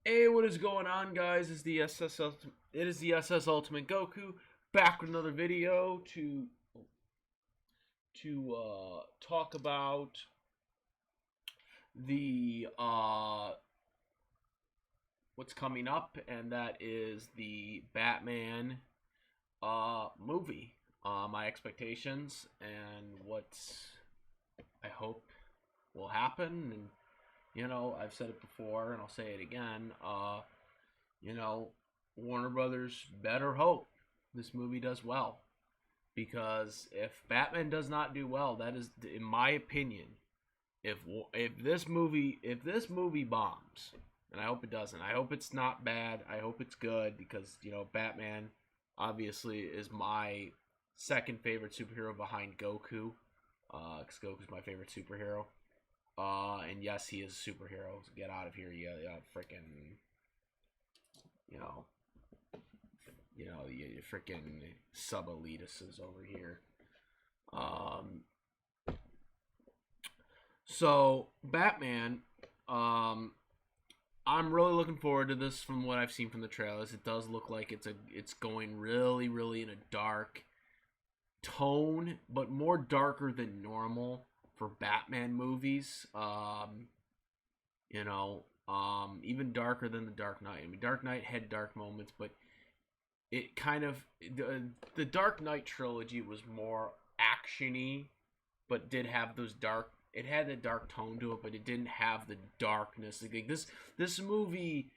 Hey, what is going on, guys? It is the SS Ultimate Goku back with another video to talk about the what's coming up, and that is the Batman movie. My expectations and what I hope will happen, and I've said it before and I'll say it again. You know, Warner Brothers better hope this movie does well, because if Batman does not do well, that is, in my opinion, if this movie bombs, and I hope it doesn't. I hope it's not bad. I hope it's good, because Batman obviously is my second favorite superhero behind Goku. Because Goku's my favorite superhero. And yes, he is a superhero. So get out of here, you freaking, you know, you freaking sub elitists over here. Um, so Batman, um, I'm really looking forward to this. From what I've seen from the trailers, it does look like it's going really, really in a dark tone, but more darker than normal for Batman movies. Even darker than the Dark Knight. I mean, Dark Knight had dark moments, but it kind of the Dark Knight trilogy was more actiony, but did have those dark. It had a dark tone to it, but it didn't have the darkness. Like this movie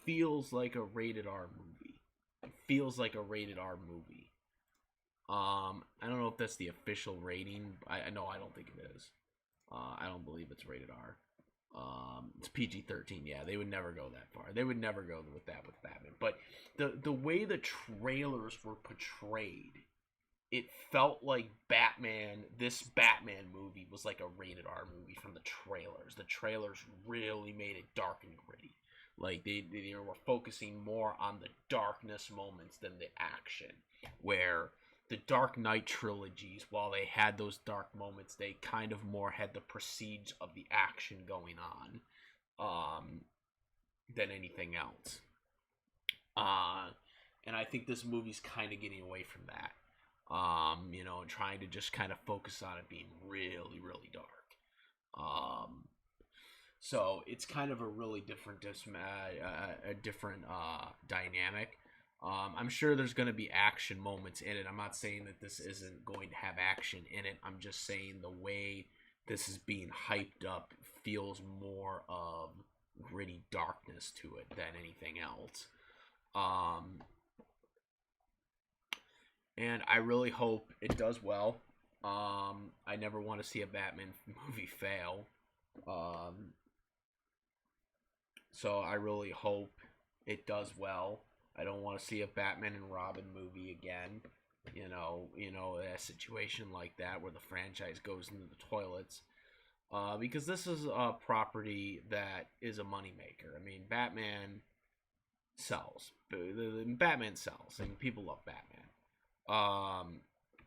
feels like a rated R movie. It feels like a rated R movie. I don't know if that's the official rating. I know I don't think it is. I don't believe it's rated R. It's PG-13. Yeah, they would never go that far. They would never go with that with Batman. But the way the trailers were portrayed, it felt like this Batman movie was like a rated R movie from the trailers. The trailers really made it dark and gritty. Like they were focusing more on the darkness moments than the action. Where the Dark Knight trilogies, while they had those dark moments, they kind of more had the prestige of the action going on, than anything else. Uh, and I think this movie's kind of getting away from that. And trying to just kind of focus on it being really, really dark. Um, so it's kind of a really different dynamic. I'm sure there's going to be action moments in it. I'm not saying that this isn't going to have action in it. I'm just saying the way this is being hyped up feels more of gritty darkness to it than anything else. Um, and I really hope it does well. I never want to see a Batman movie fail. Um, so I really hope it does well. I don't want to see a Batman and Robin movie again. A situation like that where the franchise goes into the toilets. Because this is a property that is a moneymaker. I mean, Batman sells. Batman sells, and people love Batman.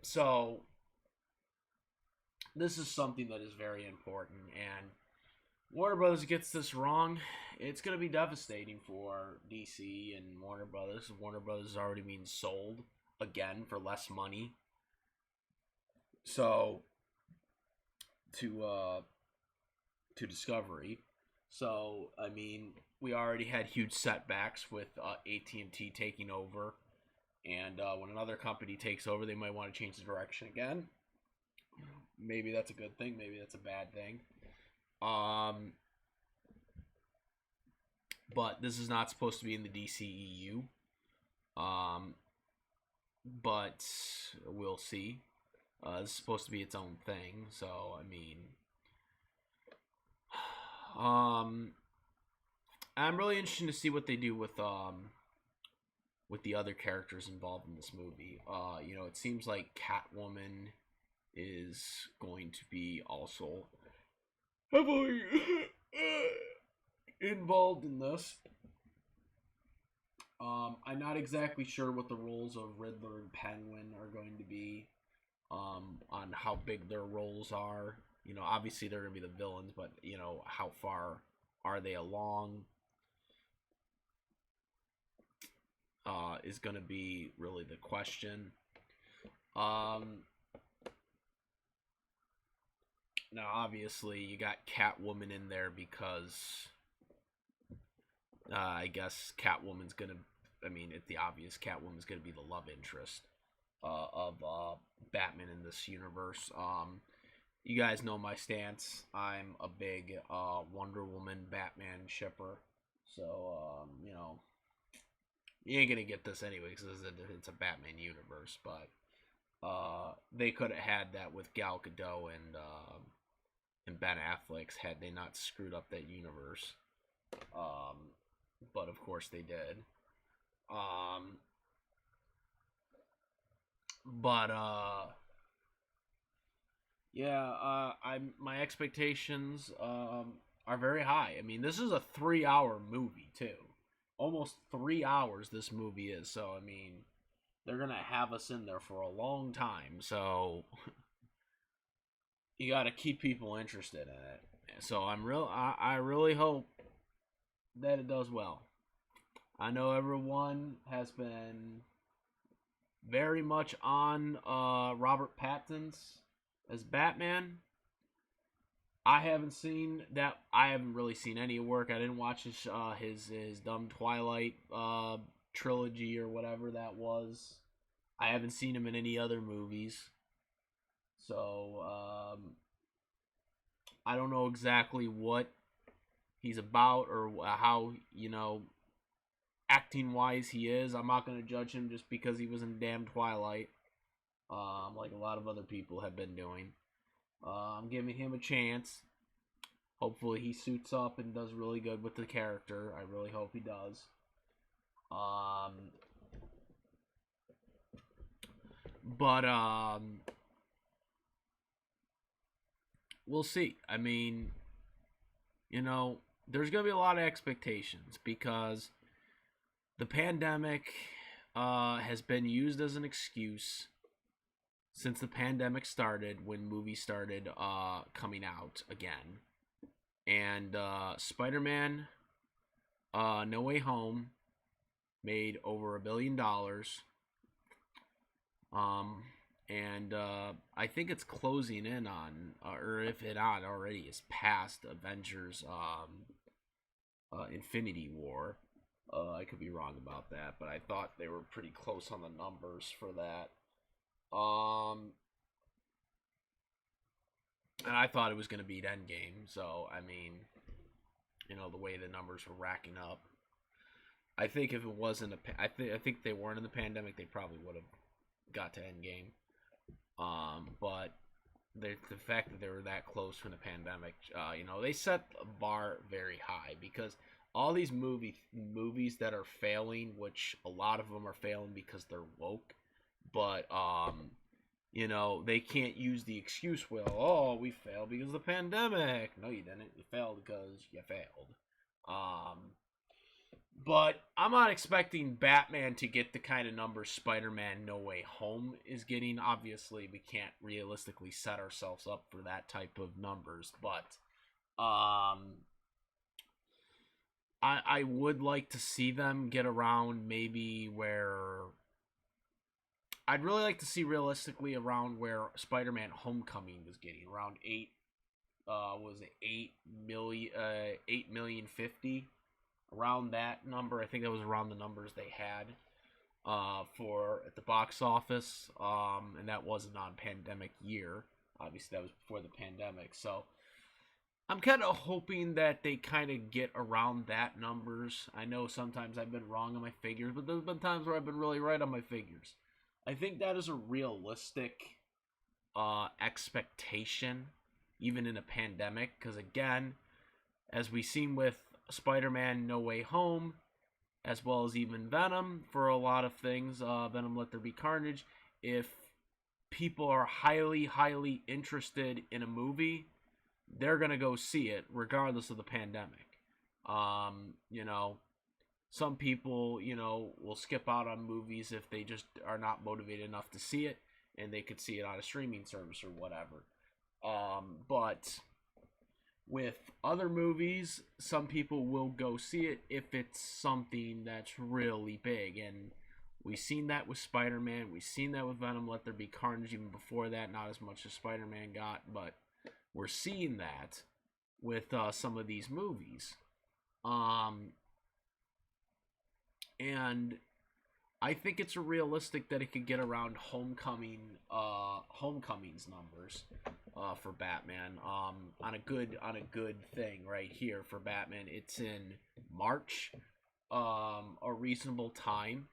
So this is something that is very important, and Warner Brothers gets this wrong, it's going to be devastating for DC and Warner Brothers. Warner Brothers is already being sold again for less money. So to Discovery. So I mean, we already had huge setbacks with AT&T taking over, and when another company takes over, they might want to change the direction again. Maybe that's a good thing. Maybe that's a bad thing. Um, but this is not supposed to be in the DCEU. Um, but we'll see. It's supposed to be its own thing, so I mean, um, I'm really interested to see what they do with the other characters involved in this movie. It seems like Catwoman is going to be also heavily involved in this. I'm not exactly sure what the roles of Riddler and Penguin are going to be. On how big their roles are. Obviously they're going to be the villains, but how far are they along? is going to be really the question. Um, Now, obviously, you got Catwoman in there because I guess Catwoman's going to. I mean, it's the obvious. Catwoman's going to be the love interest of Batman in this universe. You guys know my stance. I'm a big Wonder Woman Batman shipper. So, you ain't going to get this anyway because it's a Batman universe. But they could have had that with Gal Gadot and Ben Affleck had they not screwed up that universe. But of course they did. But yeah, I'm my expectations are very high. I mean, this is a 3-hour movie too, almost 3 hours. This movie is, so I mean, they're gonna have us in there for a long time. So you got to keep people interested in it. So I really hope that it does well. I know everyone has been very much on Robert Pattinson as Batman. I haven't seen that. I haven't really seen any work. I didn't watch his dumb Twilight trilogy or whatever that was. I haven't seen him in any other movies. So I don't know exactly what he's about or how, acting wise he is. I'm not going to judge him just because he was in damn Twilight, like a lot of other people have been doing. I'm giving him a chance. Hopefully he suits up and does really good with the character. I really hope he does. But we'll see. I mean, there's going to be a lot of expectations because the pandemic has been used as an excuse since the pandemic started, when movies started coming out again. And Spider-Man No Way Home made over $1 billion. And I think it's closing in on, or if it not already is past Avengers Infinity War. I could be wrong about that, but I thought they were pretty close on the numbers for that. And I thought it was going to beat Endgame. So, I mean, the way the numbers were racking up. I think if it wasn't I think they weren't in the pandemic, they probably would have got to Endgame. But the fact that they were that close from the pandemic, they set the bar very high because all these movies that are failing, which a lot of them are failing because they're woke, but they can't use the excuse, well, we failed because of the pandemic. No, you didn't. You failed because you failed. But I'm not expecting Batman to get the kind of numbers Spider-Man No Way Home is getting. Obviously, we can't realistically set ourselves up for that type of numbers, but I would like to see them get around maybe where I'd really like to see realistically around where Spider-Man Homecoming was getting, around 8,050,000, around that number. I think that was around the numbers they had for at the box office, and that wasn't on pandemic year. Obviously, that was before the pandemic, so I'm kind of hoping that they kind of get around that numbers. I know sometimes I've been wrong on my figures, but there's been times where I've been really right on my figures. I think that is a realistic expectation, even in a pandemic, because again, as we've seen with Spider-Man No Way Home, as well as even Venom, for a lot of things, Venom Let There Be Carnage, if people are highly, highly interested in a movie, they're going to go see it regardless of the pandemic. Some people, will skip out on movies if they just are not motivated enough to see it, and they could see it on a streaming service or whatever. But With other movies, some people will go see it if it's something that's really big. And we've seen that with Spider Man. We've seen that with Venom Let There Be Carnage even before that. Not as much as Spider Man got, but we're seeing that with some of these movies. Um, and I think it's realistic that it could get around Homecoming's numbers for Batman. On a good thing right here for Batman. It's in March, a reasonable time.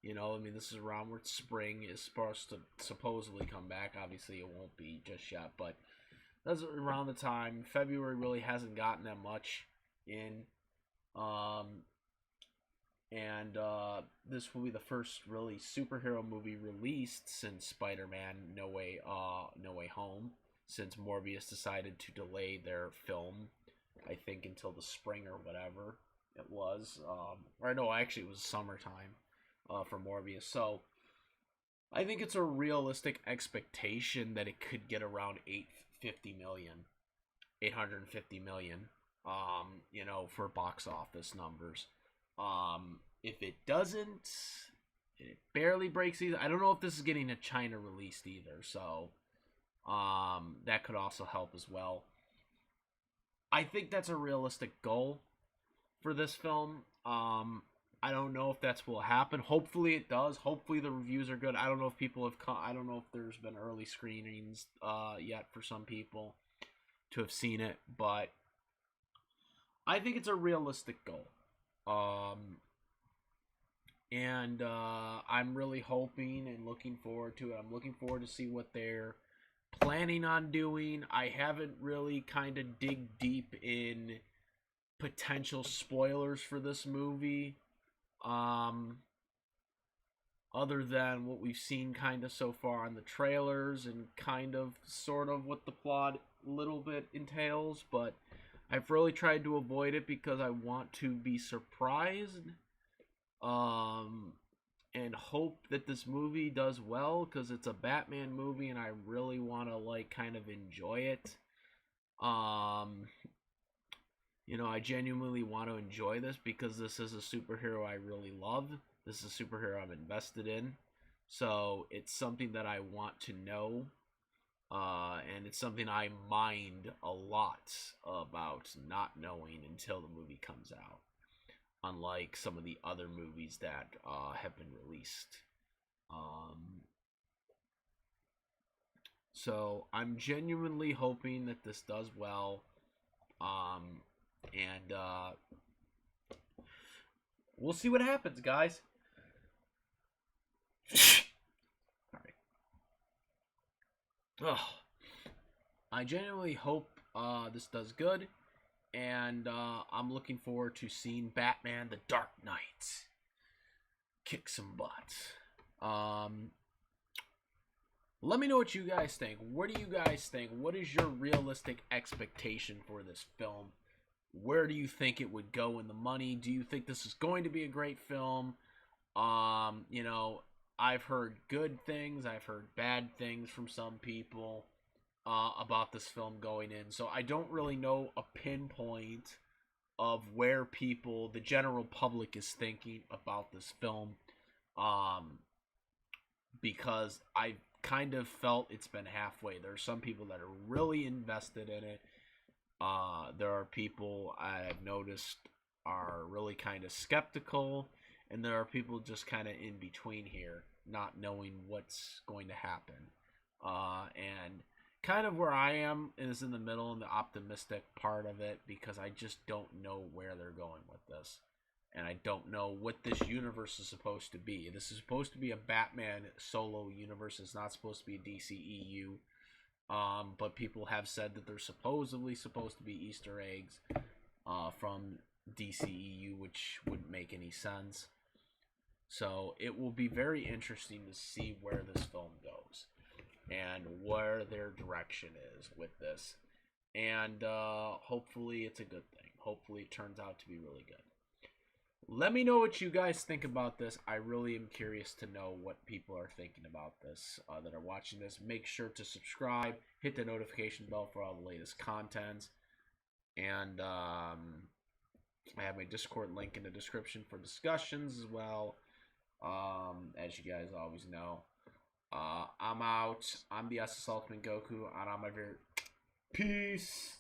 I mean, this is around where spring is supposed to supposedly come back. Obviously, it won't be just yet, but that's around the time. February really hasn't gotten that much in. Um, and this will be the first really superhero movie released since Spider-Man No Way Home, since Morbius decided to delay their film, I think until the spring or whatever it was. Or no, actually it was summertime for Morbius. So I think it's a realistic expectation that it could get around 850 million. For box office numbers. If it doesn't, it barely breaks either. I don't know if this is getting a China released either, so that could also help as well. I think that's a realistic goal for this film. I don't know if that's will happen. Hopefully it does. Hopefully the reviews are good. I don't know if people have I don't know if there's been early screenings yet for some people to have seen it, but I think it's a realistic goal. And I'm really hoping and looking forward to it. I'm looking forward to see what they're planning on doing. I haven't really kind of dig deep in potential spoilers for this movie. Other than what we've seen kind of so far on the trailers and kind of sort of what the plot a little bit entails, but I've really tried to avoid it because I want to be surprised and hope that this movie does well because it's a Batman movie and I really want to like kind of enjoy it. I genuinely want to enjoy this because this is a superhero I really love. This is a superhero I'm invested in. So it's something that I want to know. And it's something I mind a lot about not knowing until the movie comes out. Unlike some of the other movies that have been released. So I'm genuinely hoping that this does well. And we'll see what happens, guys. All right. Oh, I genuinely hope this does good, and I'm looking forward to seeing Batman: The Dark Knight kick some butt. Let me know what you guys think. What do you guys think? What is your realistic expectation for this film? Where do you think it would go in the money? Do you think this is going to be a great film? I've heard good things. I've heard bad things from some people about this film going in. So I don't really know a pinpoint of where the general public, is thinking about this film. Because I kind of felt it's been halfway. There are some people that are really invested in it. There are people I've noticed are really kind of skeptical, and there are people just kind of in between here, not knowing what's going to happen. And kind of where I am is in the middle, in the optimistic part of it, because I just don't know where they're going with this. And I don't know what this universe is supposed to be. This is supposed to be a Batman solo universe. It's not supposed to be a DCEU. But people have said that there's supposedly supposed to be Easter eggs from DCEU, which wouldn't make any sense. So it will be very interesting to see where this film goes and where their direction is with this. And hopefully it's a good thing. Hopefully it turns out to be really good. Let me know what you guys think about this. I really am curious to know what people are thinking about this that are watching this. Make sure to subscribe, hit the notification bell for all the latest contents. And I have my Discord link in the description for discussions as well. As you guys always know. I'm out. I'm the SS Ultimate Goku, and I'm over here. Peace.